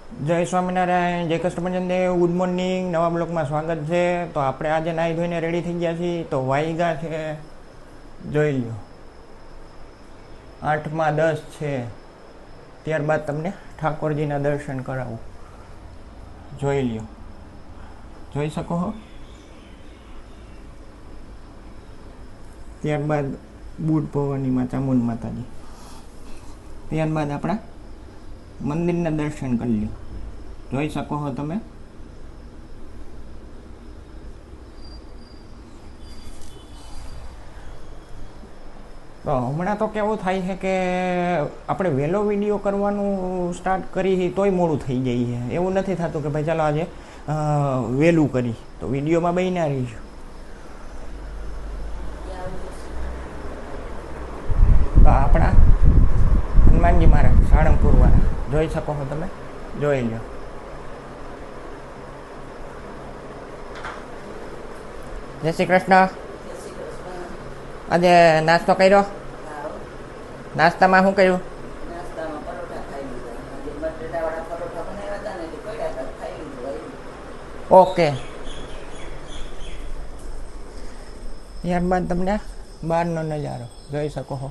જય સ્વામિનારાયણ, જય કસ્ટમર દેવ, good morning. નવા બ્લોકમાં સ્વાગત છે. તો આપણે આજે નાહી ધોઈને રેડી થઈ ગયા છીએ. તો વાઈગા છે, જોઈ લ્યો, 8:10 છે. ત્યારબાદ તમને ઠાકોરજીના દર્શન કરાવું. જોઈ લ્યો, જોઈ શકો છો. ત્યારબાદ બુટ ભવાનીમાં ચામુંડ માતાજી. ત્યારબાદ આપણા મંદિરના દર્શન કરી લ્યો. જોઈ શકો છો તમે. તો હમણાં તો કેવું થાય છે કે આપણે વહેલો વિડીયો કરવાનું સ્ટાર્ટ કરી તોય મોડું થઈ જાય છે. એવું નથી થતું કે ભાઈ ચાલો આજે વહેલું કરી તો વિડીયોમાં બન્યા રહીશું. તો આપણા હનુમાનજી મહારાજ સાળંગપુર વાળા જોઈ શકો છો તમે. જોઈ લો. જય શ્રી કૃષ્ણ. આજે નાસ્તો કર્યો? નાસ્તામાં શું કર્યું? ઓકે. ત્યારબાદ તમને બહારનો નજારો જોઈ શકો છો.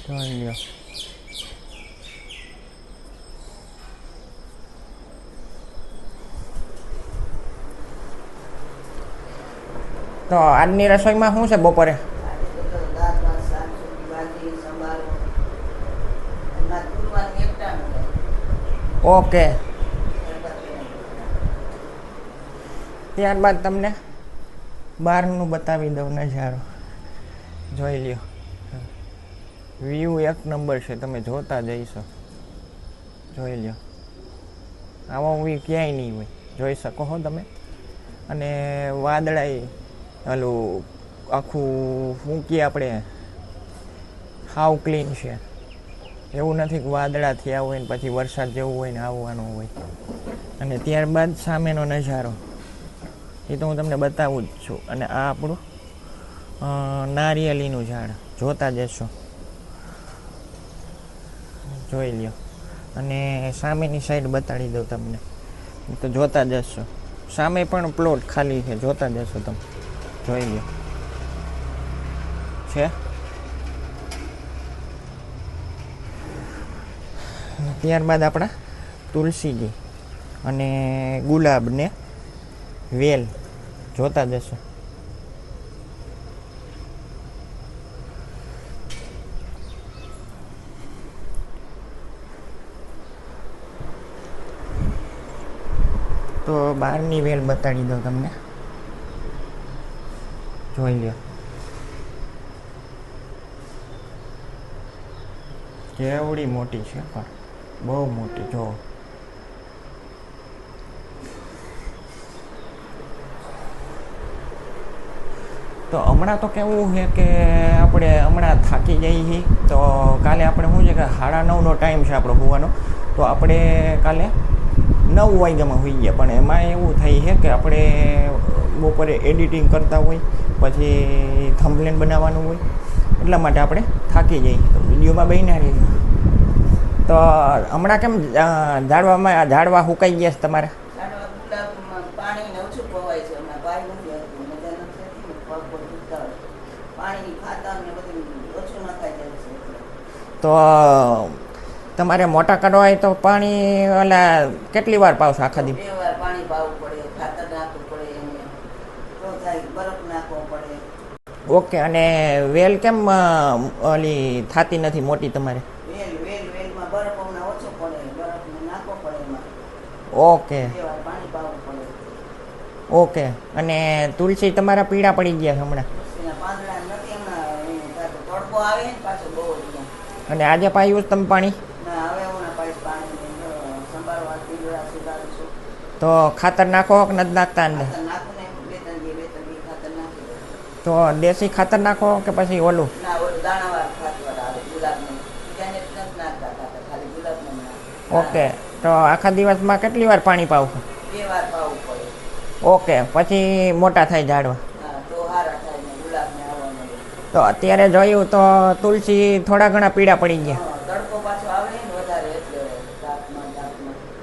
જોઈ લ્યો. તો આજની રસોઈમાં શું છે બપોરે? ઓકે. ત્યારબાદ તમને બહારનું બતાવી દઉં નજારો. જોઈ લ્યો. વ્યૂ એક નંબર છે, તમે જોતા જઈશો. જોઈ લ્યો. આવો વ્યૂ ક્યાંય નહીં હોય. જોઈ શકો છો તમે. અને વાદળાય ઓલું આખું મૂકીએ આપણે હાવ ક્લીન છે. એવું નથી કે વાદળા થયા હોય ને પછી વરસાદ જેવું હોય ને આવવાનું હોય. અને ત્યારબાદ સામેનો નજારો એ તો હું તમને બતાવું જ છું. અને આ આપણું નારિયેળીનું ઝાડ જોતા જશો. જોઈ લ્યો. અને સામેની સાઈડ બતાડી દઉં તમને તો જોતા જશો. સામે પણ પ્લોટ ખાલી છે, જોતા જશો તમે. જોઈ લ્યો છે. ત્યારબાદ આપણા તુલસીજી અને ગુલાબ ને વેલ જોતા જશો. તો બહારની વેલ બતાડી દઉં તમને. જોઈ લ્યો કેવડી મોટી છે, પણ બહુ મોટી. જો તો હમણાં તો કેવું છે કે આપણે હમણાં થાકી જઈએ છીએ. તો કાલે આપણે શું છે કે 9:30નો ટાઈમ છે આપણો હોવાનો. તો આપણે કાલે 9 વાગ્યામાં હોઈ ગયા. પણ એમાં એવું થાય છે કે આપણે બપોરે એડિટિંગ કરતા હોય, પછી થંબનેલ બનાવવાનું હોય, એટલા માટે આપણે થાકી જઈએ. તો વિડીયોમાં બન્યા રહીએ. તો હમણાં કેમ ઝાડવા સુકાઈ ગયા છે તમારે? તો તમારે મોટા કરવા હોય તો પાણી ઓલા કેટલી વાર પાવશો આખા દી? 2 વાર પાણી પાવું પડે, ખાતર નાખવું પડે, તો થાય બરફ નાખવો પડે. ઓકે. અને વેલ કેમ ઓલી થાતી નથી મોટી તમારે? વેલમાં બરફ હમણાં ઓછો પડે, બરફ નાખવો પડે એમાં. ઓકે. 2 વાર પાણી પાવું પડે. ઓકે. અને તુલસી તમારા પીળા પડી ગયા છે હમણાં? એના પાંદડા નથી હમણાં, તડકો આવે ને પાછો બહુ. અને આજે પાયું તમે પાણી? ના, હવે હમણાં પાણી સંભાળવા સુધારું છું. તો ખાતર નાખો કે નથી નાખતા અંદર? નાખું ને 2-3 દી ખાતર નાખી દઉં. તો દેશી ખાતર નાખો કે પછી ઓલું? ના, ઓલું દાણાવાળું ખાતર આવે ગુલાબનું. બીજાને નથી નાખતા ખાતર, ખાલી ગુલાબનું નાખે. ઓકે. તો આખા દિવસમાં કેટલી વાર પાણી પાવું? 2 વાર પાવું પડે. ઓકે. પછી મોટા થાય ઝાડવા? હા, તો હારા થાય ને ગુલાબને આવવા મળે. તો અત્યારે જોયું તો તુલસી થોડા ઘણા પીળા પડી ગયા. વર્ષમાં